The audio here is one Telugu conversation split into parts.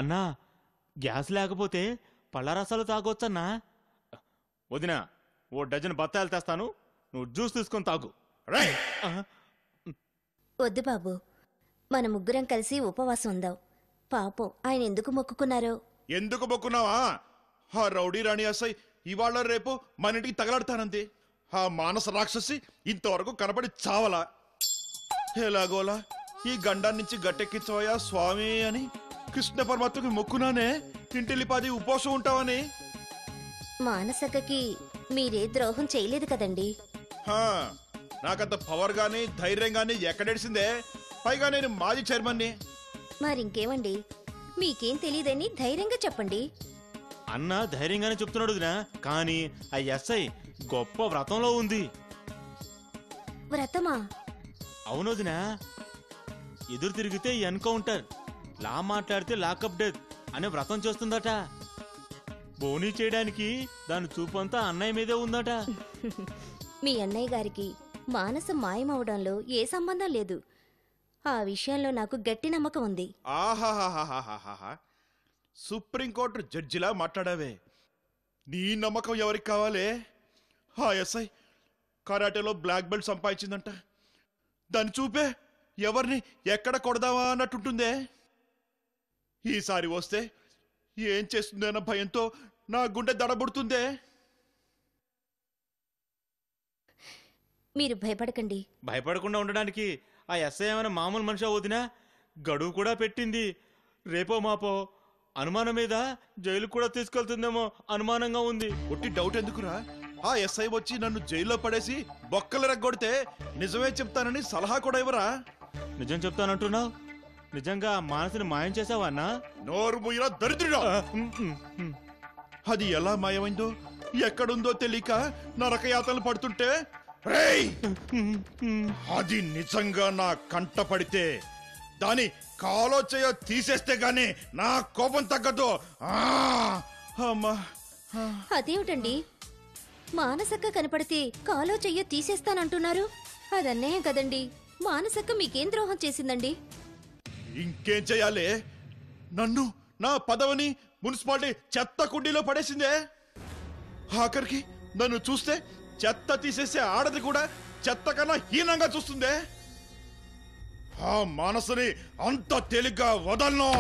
అన్నా గ్యాస్ లేకపోతే పళ్ళరసాలు తాగొచ్చన్నా. వదినా, ఓ డజన్ బత్తాయిలు తెస్తాను, నువ్వు జ్యూస్ తీసుకొని తాగు. వద్దు బాబు, మన ముగ్గురం కలిసి ఉపవాసం ఉందాం. పాపం ఆయన ఎందుకు మొక్కుకున్నారో. ఎందుకు మొక్కున్నావా? ఆ రౌడీ రాణి అసై ఇవాళ రేపు మన ఇంటికి తగలాడతానంది. ఆ మానస రాక్షసి ఇంతవరకు కనబడి చావలా. ఎలాగోలా ఈ గండాన్ని నుంచి గట్టెక్కించవయ్యా స్వామి అని కృష్ణ పరమాత్మకి మొక్కున్నానే, ఇంటిల్లిపాది ఉపవాసం ఉంటావని. మానసక్కకి మీరే ద్రోహం చేయలేదు కదండి. నాకంత పవర్ గాని ధైర్యం గాని ఎక్కడేసిందే? పైగా నేను మాజీ చైర్మన్ని. మరింకేమండి, మీకేం తెలియదని ధైర్యంగా చెప్పండి. అన్న ధైర్యంగానే చెప్తున్నాడు వదినా, కానీ ఆ ఎస్ఐ గొప్ప వ్రతంలో ఉంది. వ్రతమా? అవును వదినా, ఎదురు తిరిగితే ఎన్కౌంటర్, లా మాట్లాడితే లాకప్ డెత్ అనే వ్రతం చేస్తుందట. బోనీ చేయడానికి దాని చూపంతా అన్నయ్య మీదే ఉందట. మీ అన్నయ్య గారికి మానస మాయమవడంలో ఏ సంబంధం లేదు. ఆ విషయంలో నాకు గట్టి నమ్మకం ఉంది. ఆహాహాహాహాహా, సుప్రీంకోర్టు జడ్జిలా మాట్లాడావే. నీ నమ్మకం ఎవరికి కావాలే? ఆ ఎస్ఐ కరాటేలో బ్లాక్ బెల్ట్ సంపాదించిందంట. దాన్ని చూపే ఎవరిని ఎక్కడ కొడదావా అన్నట్టుంటుందే. ఈసారి వస్తే ఏం చేస్తుందన్న భయంతో నా గుండె దడబుడుతుందే. మీరు భయపడకండి. భయపడకుండా ఉండడానికి ఆ ఎస్ఐ ఏమైనా మామూలు మనిషి వదినా? గడువు కూడా పెట్టింది. రేపో మాపో అనుమానం మీద జైలు కూడా తీసుకెళ్తుందేమో అనుమానంగా ఉంది. ఒట్టి డౌట్ ఎందుకురా? ఆ ఎస్ఐ వచ్చి నన్ను జైల్లో పడేసి బొక్కలు రెగ్గొడితే నిజమే చెప్తానని సలహా కూడా ఇవ్వరా? నిజం చెప్తానంటున్నావు? నిజంగా మానసిని మాయం చేసావా అన్నా? నోరు ముయ్యరా దరిద్రుడా! అది ఎలా మాయమైందో ఎక్కడుందో తెలియక నరకయాతలు పడుతుంటే, అది నిజంగా నా కంట పడితే దాని కాలో చేయ తీసేస్తే గాని నా కోపం తగ్గదు. అదేమిటండి, మానసక్క కనపడితే కాలో చెయ్య తీసేస్తానంటున్నారు? అదన్యాయం కదండి. మానసక్క మీకేం ద్రోహం చేసిందండి? ఇంకేం చెయ్యాలి? నన్ను, నా పదవిని మున్సిపాలిటీ చెత్త కుండీలో పడేసిందే. ఆఖరికి నన్ను చూస్తే చెత్త తీసేసే ఆడది కూడా చెత్త కన్నా హీనంగా చూస్తుందే. ఆ మానసుని అంత తేలిగ్గా వదలను.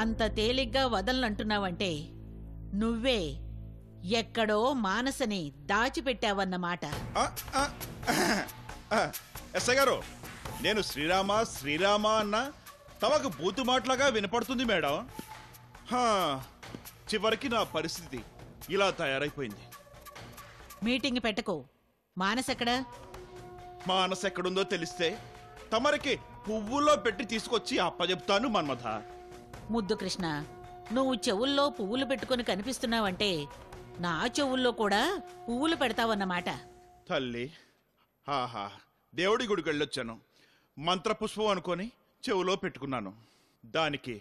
అంత తేలిగ్గా వదలనంటున్నావంటే నువ్వే ఎక్కడో మానసని దాచిపెట్టావన్నమాట. ఎస్ఐ గారు, నేను శ్రీరామ శ్రీరామ అన్న తమకు బూతు మాటలాగా వినపడుతుంది మేడం. చివరికి నా పరిస్థితి ఇలా తయారైపోయింది. మీటింగ్ పెట్టకు. మానసెక్కడా? మానస ఎక్కడుందో తెలిస్తే తమరికి పువ్వుల్లో పెట్టి తీసుకొచ్చి అప్పచెప్తాను మన్మథ. ముద్దు కృష్ణ, నువ్వు చెవుల్లో పువ్వులు పెట్టుకుని కనిపిస్తున్నావంటే నా చెవుల్లో కూడా పువ్వులు పెడతావన్నమాట. తల్లి, దేవుడి గుడికి వెళ్ళొచ్చాను. మంత్రపుష్పం అనుకొని చెవులో పెట్టుకున్నాను. దానికి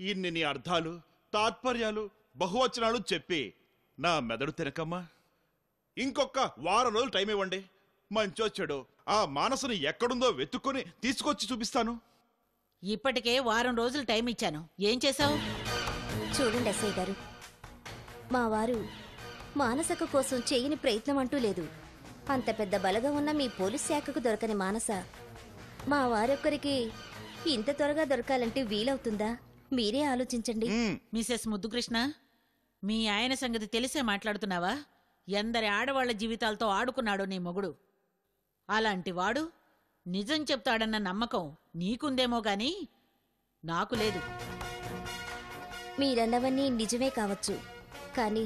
ఇన్ని అర్థాలు, తాత్పర్యాలు, బహువచనాలు చెప్పి నా మెదడు తినకమ్మా. ఇంకొక వారం రోజులు టైం ఇవ్వండి. మంచో చెడో ఆ మానసుని ఎక్కడుందో వెతుక్కొని తీసుకొచ్చి చూపిస్తాను. ఇప్పటికే వారం రోజులు టైం ఇచ్చాను. ఏం చేశావు? చూడండి ఎస్ఐ గారు, మా వారు మానసక కోసం చేయని ప్రయత్నం అంటూ లేదు. అంత పెద్ద బలగా ఉన్న మీ పోలీస్ శాఖకు దొరకని మానస మా వారొక్కరికి ఇంత త్వరగా దొరకాలంటే వీలవుతుందా? మీరే ఆలోచించండి. మిసెస్ ముద్దుకృష్ణ, మీ ఆయన సంగతి తెలిసే మాట్లాడుతున్నావా? ఎందరి ఆడవాళ్ల జీవితాలతో ఆడుకున్నాడో నీ మొగుడు. అలాంటి వాడు నిజం చెప్తాడన్న నమ్మకం నీకుందేమో గాని నాకు లేదు. మీరన్నవన్నీ నిజమే కావచ్చు, కానీ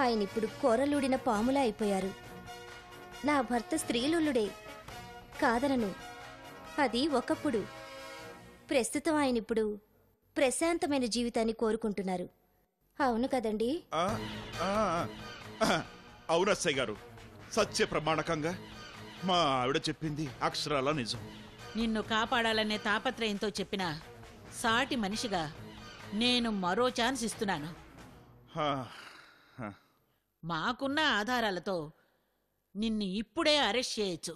ఆయనిప్పుడు కోరలూడిన పాములా అయిపోయారు. నా భర్త స్త్రీలుల్లుడే కాదనను, అది ఒకప్పుడు. ప్రస్తుతం ఆయనిప్పుడు ప్రశాంతమైన జీవితాన్ని కోరుకుంటున్నారు. అవును కదండి? అవును అస్సయ్య గారు, సత్య ప్రమాణకంగా మా ఆవిడ చెప్పింది అక్షరాల నిజం. నిన్ను కాపాడాలనే తాపత్రయంతో చెప్పిన సాటి మనిషిగా నేను మరో ఛాన్స్ ఇస్తున్నాను. హా, హా. మాకున్న ఆధారాలతో నిన్ను ఇప్పుడే అరెస్ట్ చేయొచ్చు.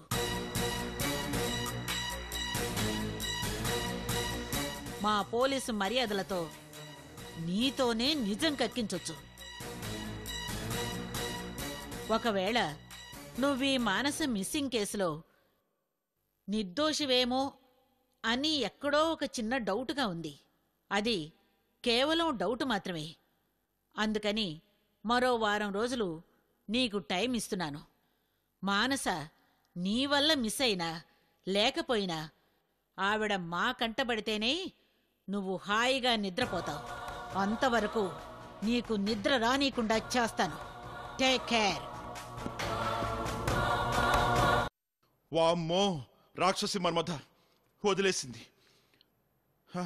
మా పోలీసు మర్యాదలతో నీతోనే నిజం కక్కించొచ్చు. ఒకవేళ నువ్వీ మానస మిస్సింగ్ కేసులో నిర్దోషివేమో అని ఎక్కడో ఒక చిన్న డౌటుగా ఉంది. అది కేవలం డౌట్ మాత్రమే. అందుకని మరో వారం రోజులు నీకు టైం ఇస్తున్నాను. మానస నీ వల్ల మిస్ అయినా లేకపోయినా ఆవిడ మా కంటబడితేనే నువ్వు హాయిగా నిద్రపోతావు. అంతవరకు నీకు నిద్ర రానీకుండా చేస్తాను. Take care. వామ్మో, రాక్షసి మన్మథ వదిలేసింది. హా.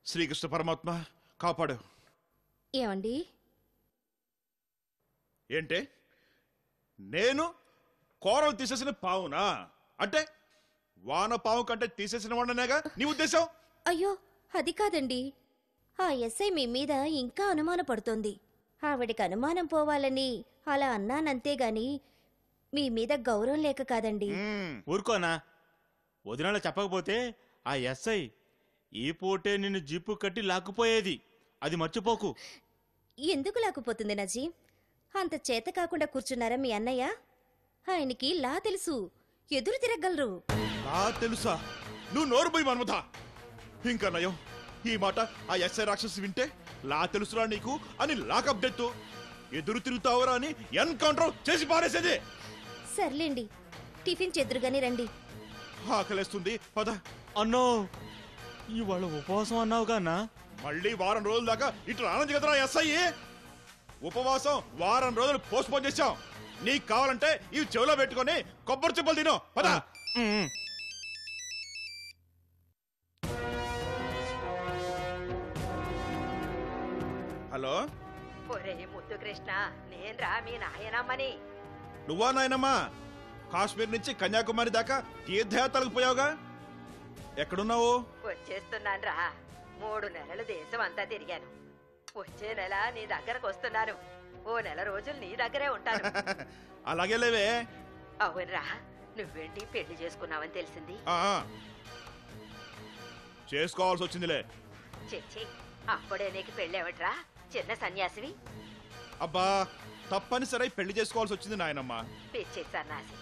శ్రీకృష్ణ పరమాత్మ కాపాడావు. ఏమండి? ఏంటే నేను కూరలు తీసేసిన పావునా? అంటే వాన పావు కంటే తీసేసిన వాడనేగా నీ ఉద్దేశం? అయ్యో, అది కాదండి. ఆ ఎస్ఐ మీ మీద ఇంకా అనుమానపడుతోంది. ఆవిడికి అనుమానం పోవాలని అలా అన్నానంతేగాని మీ మీద గౌరవం లేక కాదండి. ఊరుకోనా? వదినాలో చెప్పకపోతే ఆ ఎస్ఐ ఈ పూటే నిన్ను జీపు కట్టి లాక్కుపోయేది. అది మర్చిపోకు. ఎందుకు లాక్కుపోతుంది నజీం? అంత చేత కాకుండా కూర్చున్నారా మీ అన్నయ్య? ఆయనకి లా తెలుసు, ఎదురు తిరగలరు. నా తెలుసా? నువ్వు నోరు పోయి మన్మథ. ఇంకా నయం, ఈ మాట ఆ ఎస్ఐ రాక్షసి వింటే లా తెలుసురా నీకు అని లాకప్ డెత్, ఎదురు తిరుగుతావురా అని ఎన్కౌంటర్ చేసి పారేసేది. సర్లేండి, టిఫిన్ చెదురుగాని రండి. ఆకలేస్తుంది, పద. అన్నో, ఇవాళ ఉపవాసం అన్నావుగా అన్నా? మళ్ళీ వారం రోజుల దాకా ఇటు ఆనంద్ కదరా ఎస్ఐ. ఉపవాసం వారం రోజులు పోస్ట్ పోన్ చేశాం. నీకు కావాలంటే ఇవి చెవిలో పెట్టుకొని కొబ్బరి చెప్పులు తిను, పద. హలో, ఒరే ముద్దు కృష్ణ, నేన్రా మీ నాయనమ్మని. నువ్వా నాయనమ్మా? కాశ్మీర్ నుంచి కన్యాకుమారి దాకా తీర్థయాత్రలకు పోయావుగా, ఎక్కడున్నావు? వచ్చేస్తున్నాన్రా. 3 నెలలు దేశం అంతా తిరిగాను. వచ్చే నెల నీ దగ్గరకు వస్తున్నాను. ఓ నెల రోజులు నీ దగ్గరే ఉంటాను. అలాగే లేవే. అవునరా, నువ్వేంటి పెళ్లి చేసుకున్నావని తెలిసింది. చేసుకోవాల్సి వచ్చిందిలే. చెచ్చి, అప్పుడే నీకు పెళ్ళేవట్రా చిన్న సన్యాసివి? అబ్బా, తప్పనిసరి పెళ్లి చేసుకోవాల్సి వచ్చింది నాయనమ్మా. పిచ్చి సన్నాసి,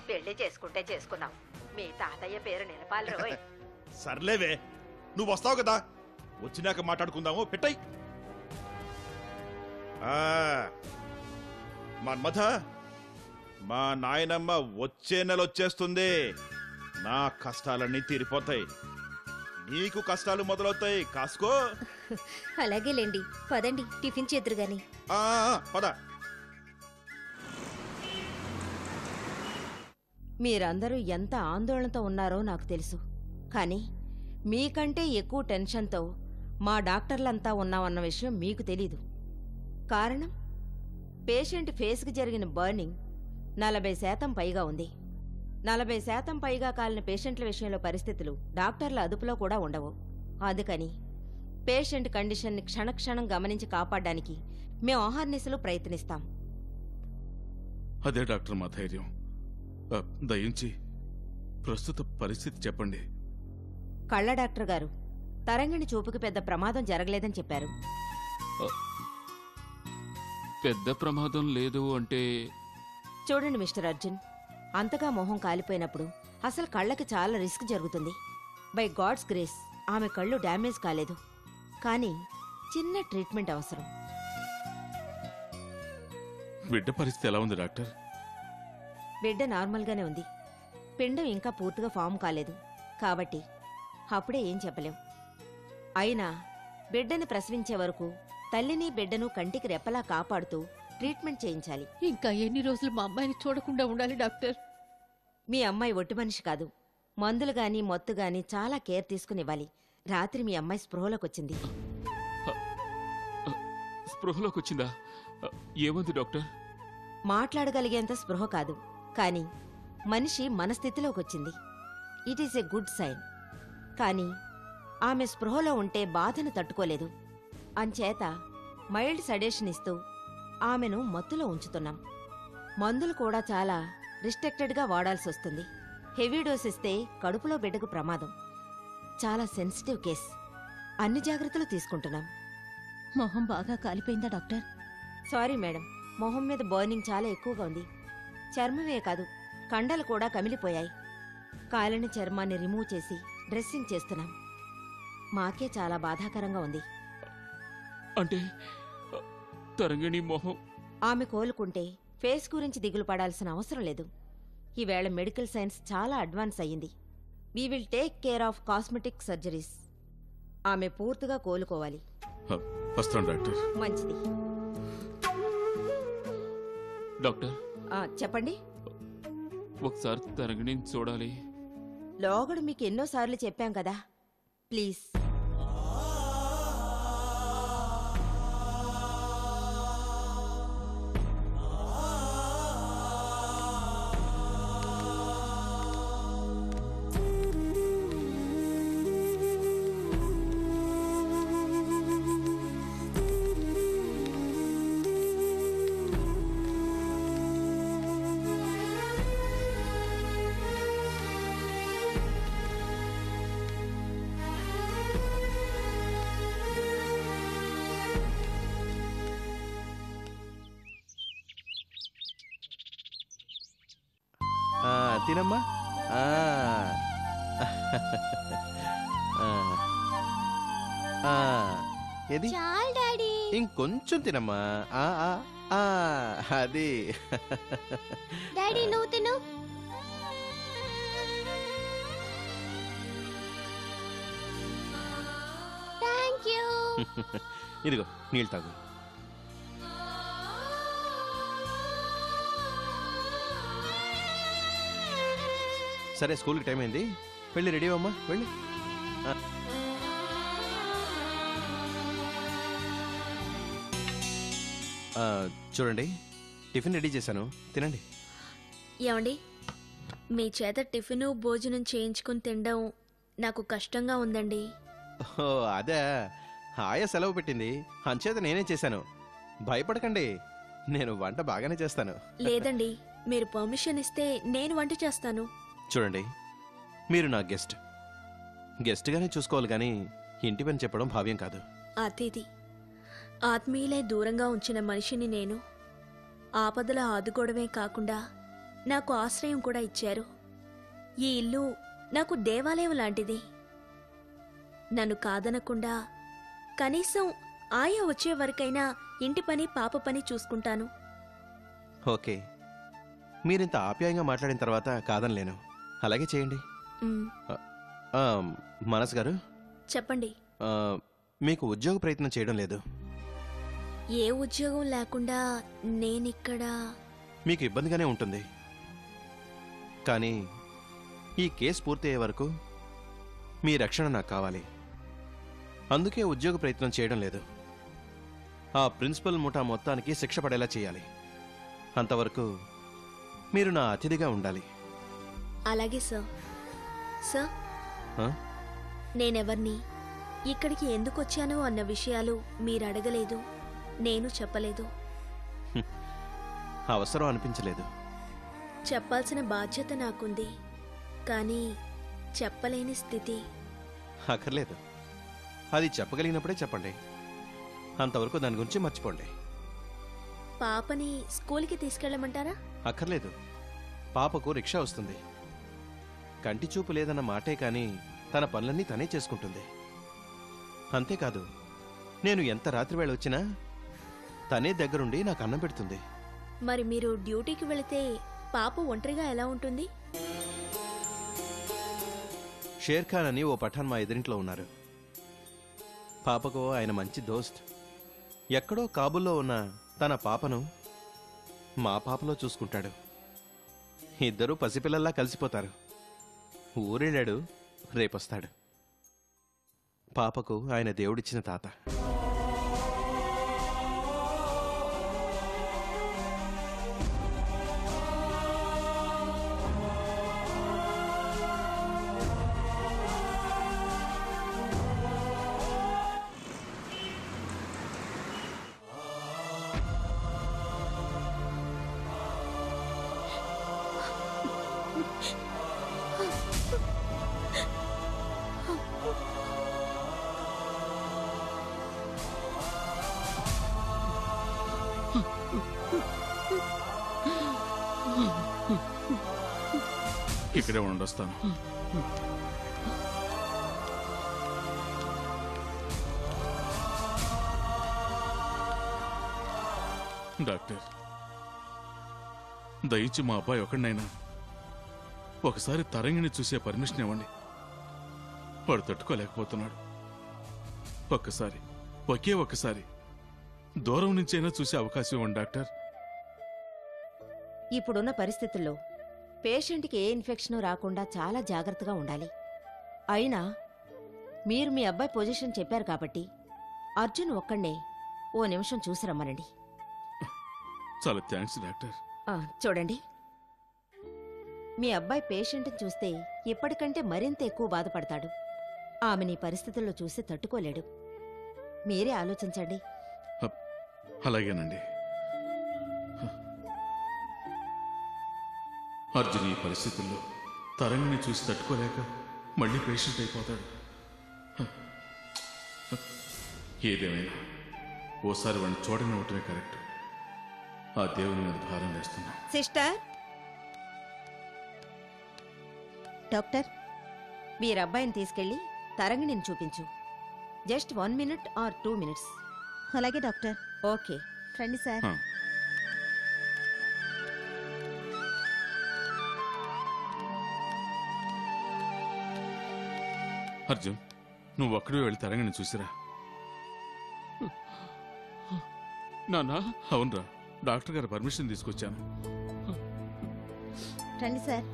పెళ్లి చేసుకుంటే చేసుకున్నావు. మీ తాతయ్య పేరు నిలపాలి రోయ్. సర్లేవే, నువ్వు వస్తావు కదా, వచ్చినాక మాట్లాడుకుందాము. పెట్టాయి మన్మథ, మా నాయనమ్మ వచ్చే నెల వచ్చేస్తుంది. నా కష్టాలన్నీ తీరిపోతాయి, నీకు కష్టాలు మొదలవుతాయి. కాసుకో. అలాగేలేండి, పదండి టిఫిన్ చెదురుగాని. పద. మీరందరూ ఎంత ఆందోళనతో ఉన్నారో నాకు తెలుసు. కానీ మీకంటే ఎక్కువ టెన్షన్తో మా డాక్టర్లంతా ఉన్నామన్న విషయం మీకు తెలీదు. కారణం, పేషెంట్ ఫేస్కి జరిగిన బర్నింగ్ 40% పైగా ఉంది. 40% పైగా కాలిన పేషెంట్ల విషయంలో పరిస్థితులు డాక్టర్ల అదుపులో కూడా ఉండవు. అందుకని పేషెంట్ కండిషన్ని క్షణక్షణం గమనించి కాపాడడానికి మేం ఆహార్నిశలు ప్రయత్నిస్తాం. అదే డాక్టర్ మా ధైర్యం. దయించి ప్రస్తుత పరిస్థితి చెప్పండి. కళ్ళ డాక్టర్ గారు తరంగిణి చూపుకి పెద్ద ప్రమాదం జరగలేదని చెప్పారు. పెద్ద ప్రమాదం లేదు అంటే? చూడండి మిస్టర్ అర్జున్, అంతగా మొహం కాలిపోయినప్పుడు అసలు కళ్ళకి చాలా రిస్క్ జరుగుతుంది. బై గాడ్స్ గ్రేస్ ఆమె కళ్ళు డ్యామేజ్ కాలేదు. కానీ చిన్న ట్రీట్మెంట్ అవసరం. బిడ్డ పరిస్థితి ఎలా ఉంది డాక్టర్? బిడ్డ నార్మల్గానే ఉంది. పిండం ఇంకా పూర్తిగా ఫామ్ కాలేదు కాబట్టి అప్పుడే ఏం చెప్పలేం. అయినా బిడ్డని ప్రసవించే వరకు తల్లిని బిడ్డను కంటికి రెప్పలా కాపాడుతూ ట్రీట్మెంట్ చేయించాలి. ఇంకా ఎన్ని రోజులు మా అమ్మాయిని చూడకుండా ఉండాలి డాక్టర్? మీ అమ్మాయి ఒట్టి మనిషి కాదు. మందులు గాని మత్తు గాని చాలా కేర్ తీసుకునివ్వాలి. రాత్రి మీ అమ్మాయి స్పృహలోకి వచ్చింది. స్పృహలోకి వచ్చిందా? ఏముంది డాక్టర్? మాట్లాడగలిగేంత స్పృహ కాదు, కానీ మనిషి మన స్థితిలోకొచ్చింది. It is a good sign. కానీ ఆమె స్పృహలో ఉంటే బాధను తట్టుకోలేదు. అంచేత మైల్డ్ సడేషన్ ఇస్తూ ఆమెను మత్తులో ఉంచుతున్నాం. మందులు కూడా చాలా రిస్ట్రిక్టెడ్గా వాడాల్సొస్తుంది. హెవీ డోస్ ఇస్తే కడుపులో బిడ్డకు ప్రమాదం. చాలా సెన్సిటివ్ కేస్. అన్ని జాగ్రత్తలు తీసుకుంటున్నాం. మొహం బాగా కాలిపోయిందా డాక్టర్? సారీ మేడం, మొహం మీద బర్నింగ్ చాలా ఎక్కువగా ఉంది. చర్మమే కాదు, కండలు కూడా కమిలిపోయాయి. కాలిన చర్మాన్ని రిమూవ్ చేసి డ్రెస్సింగ్ చేస్తున్నాం. మాకే చాలా బాధాకరంగా ఉంది. అంటే తరంగిణి మొహం ఆమె కోలుకుంటే ఫేస్ గురించి దిగులు పడాల్సిన అవసరం లేదు. ఈవేళ మెడికల్ సైన్స్ చాలా అడ్వాన్స్ అయ్యింది. We will take care of cosmetic surgeries. ఆమె పూర్తిగా కోలుకోవాలి. వస్తాను డాక్టర్. మంచిది. డాక్టర్ చెప్పండి. ఒకసారి తరంగిణిని చూడాలి. లోగడు మీకు ఎన్నోసార్లు చెప్పాం కదా, ప్లీజ్. తినమ్మా. ఏది ఇంకొంచెం తినమ్మా. అది డాడీ నువ్వు తిను. Thank you. ఇదిగో నీళ్ళు తాగు. సరే, స్కూల్కి టైం అయింది, వెళ్ళి రెడీ అమ్మా, వెళ్ళి. చూడండి, టిఫిన్ రెడీ చేశాను, తినండి. ఏమండి, మీ చేత టిఫిను భోజనం చేయించుకుని తినడం నాకు కష్టంగా ఉందండి. ఓ అదే, ఆయా సెలవు పెట్టింది, అంచేత నేనే చేశాను. భయపడకండి, నేను వంట బాగానే చేస్తాను. లేదండి, మీరు పర్మిషన్ ఇస్తే నేను వంట చేస్తాను. చూడండి, మీరు నా గెస్ట్గానే చూసుకోవాలి కానీ ఇంటి పని చెప్పడం భావ్యం కాదు. అతిథి, ఆత్మీయులే దూరంగా ఉంచిన మనిషిని నేను. ఆపదలో ఆదుకోవడమే కాకుండా నాకు ఆశ్రయం కూడా ఇచ్చారు. ఈ ఇల్లు నాకు దేవాలయం లాంటిది. నన్ను కాదనకుండా కనీసం ఆయా వచ్చే వరకైనా ఇంటి పని పాప పని చూసుకుంటాను. ఓకే, మీరింత ఆప్యాయంగా మాట్లాడిన తర్వాత కాదనలేను. అలాగే చేయండి. మనస్ గారు చెప్పండి. మీకు ఉద్యోగ ప్రయత్నం చేయడం లేదు? ఏ ఉద్యోగం లేకుండా నేనిక్కడ. మీకు ఇబ్బందిగానే ఉంటుంది, కానీ ఈ కేసు పూర్తయ్యే వరకు మీ రక్షణ నాకు కావాలి. అందుకే ఉద్యోగ ప్రయత్నం చేయడం లేదు. ఆ ప్రిన్సిపల్ ముఠా మొత్తానికి శిక్ష పడేలా చేయాలి. అంతవరకు మీరు నా అతిథిగా ఉండాలి. అలాగే సార్. సార్, నేనెవర్ని, ఇక్కడికి ఎందుకు వచ్చానో అన్న విషయాలు మీరు అడగలేదు, నేను చెప్పలేదు. అవసరం అనిపించలేదు. చెప్పాల్సిన బాధ్యత నాకుంది, కానీ చెప్పలేని స్థితి. అక్కర్లేదు, అది చెప్పగలిగినప్పుడే చెప్పండి. అంతవరకు దాని గురించి మర్చిపోండి. పాపని స్కూల్కి తీసుకెళ్ళమంటారా? అక్కర్లేదు, పాపకు రిక్షా వస్తుంది. కంటి చూపు లేదన్న మాటే కానీ తన పనులన్నీ తనే చేసుకుంటుంది. అంతేకాదు, నేను ఎంత రాత్రివేళ వచ్చినా తనే దగ్గరుండి నాకు అన్నం పెడుతుంది. మరి మీరు డ్యూటీకి వెళితే పాప ఒంటరిగా ఎలా ఉంటుంది? షేర్ఖాన్ అని ఓ పఠాన్ మా ఎదురింట్లో ఉన్నారు. పాపకు ఆయన మంచి దోస్త్. ఎక్కడో కాబుల్లో ఉన్న తన పాపను మా పాపలో చూసుకుంటాడు. ఇద్దరూ పసిపిల్లల్లా కలిసిపోతారు. ఊరెళ్ళాడు, రేపొస్తాడు. పాపకు ఆయన దేవుడిచ్చిన తాత. ఇక్కడే ఉండొస్తాను. డాక్టర్, దయించి మా అబ్బాయి ఒకడినైనా ఒకసారి తరంగిణి చూసే పర్మిషన్ ఇవ్వండి. వాడు తట్టుకోలేకపోతున్నాడు. ఒకే ఒక్కసారి దూరం నుంచైనా చూసే అవకాశం ఇవ్వండి డాక్టర్. ఇప్పుడున్న పరిస్థితుల్లో పేషెంట్కి ఏ ఇన్ఫెక్షన్ రాకుండా చాలా జాగ్రత్తగా ఉండాలి. అయినా మీరు మీ అబ్బాయి పొజిషన్ చెప్పారు కాబట్టి అర్జున్ ఒక్కడే ఓ నిమిషం చూసి రమ్మనండి. చాలా థ్యాంక్స్ డాక్టర్. చూడండి, మీ అబ్బాయి పేషెంట్ని చూస్తే ఇప్పటికంటే మరింత ఎక్కువ బాధపడతాడు. ఆమె నీ పరిస్థితుల్లో చూసి తట్టుకోలేడు. మీరే ఆలోచించండి. అలాగేనండి. అర్జున్ ఈ పరిస్థితుల్లో తరంగిని చూసి తట్టుకోలేక మళ్ళీ పేషెంట్ అయిపోతాడు. ఏదేమైనా ఓసారి వాడిని చూడనివ్వటమే కరెక్ట్. ఆ దేవుని మీద భారం వేస్తున్నా. సిస్టర్, డాక్టర్, మీరు అబ్బాయిని తీసుకెళ్లి తరంగిణిని చూపించు. Just 1 minute or 2 minutes. అలాగే డాక్టర్. ఓకే, రండి సార్. అర్జున్, నువ్వు ఒక్కడే వెళ్ళి తరంగిని చూసిరా. నానా? అవునరా, డాక్టర్ గారు పర్మిషన్ తీసుకొచ్చాను. రండి సార్.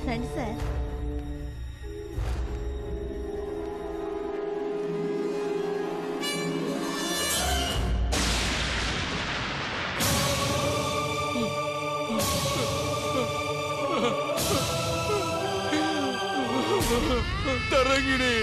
రండి సార్. తరంగిణి,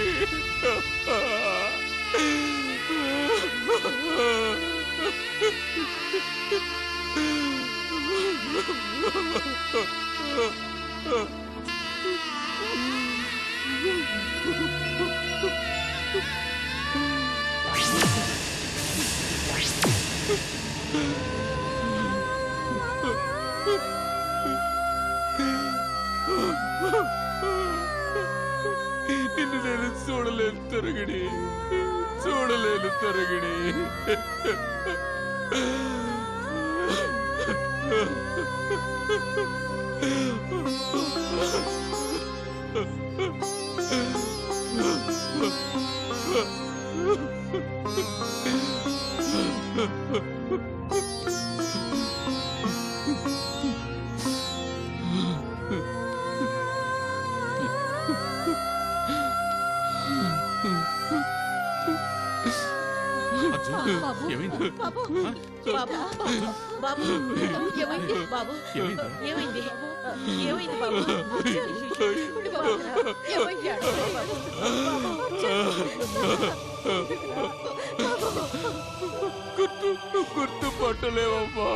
నిన్ను నేను చూడలేను తరంగిణి, చూడలేను తరంగిణి. ఏమైంది బాబు? బాబు, బాబు, ఏమైంది బాబు? ఏమైంది? ఏమైంది? ఏమైంది బాబు? ఏమైంది? గుర్తుపట్టలేవమ్మా,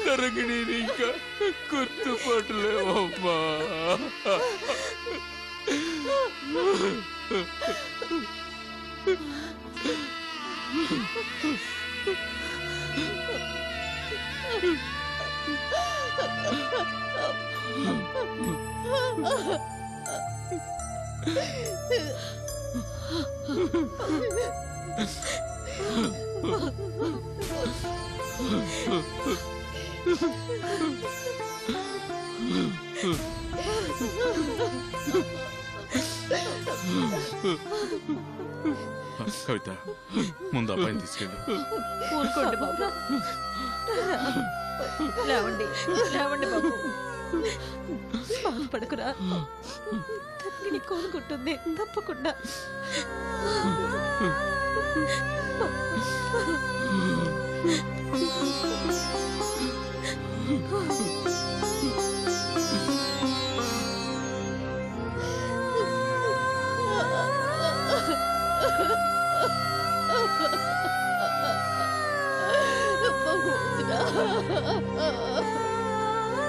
తరంగిణి ఇంకా గుర్తుపట్టలేవమ్మా. కవిత, ముందు అబ్బాయిని తీసుకెళ్ళు. ఊరుకోండి బాబు. లేవండి, లేవండి బాబు. బాధపడకురా, తగ్గిని కోలుకుంటుంది తప్పకుండా.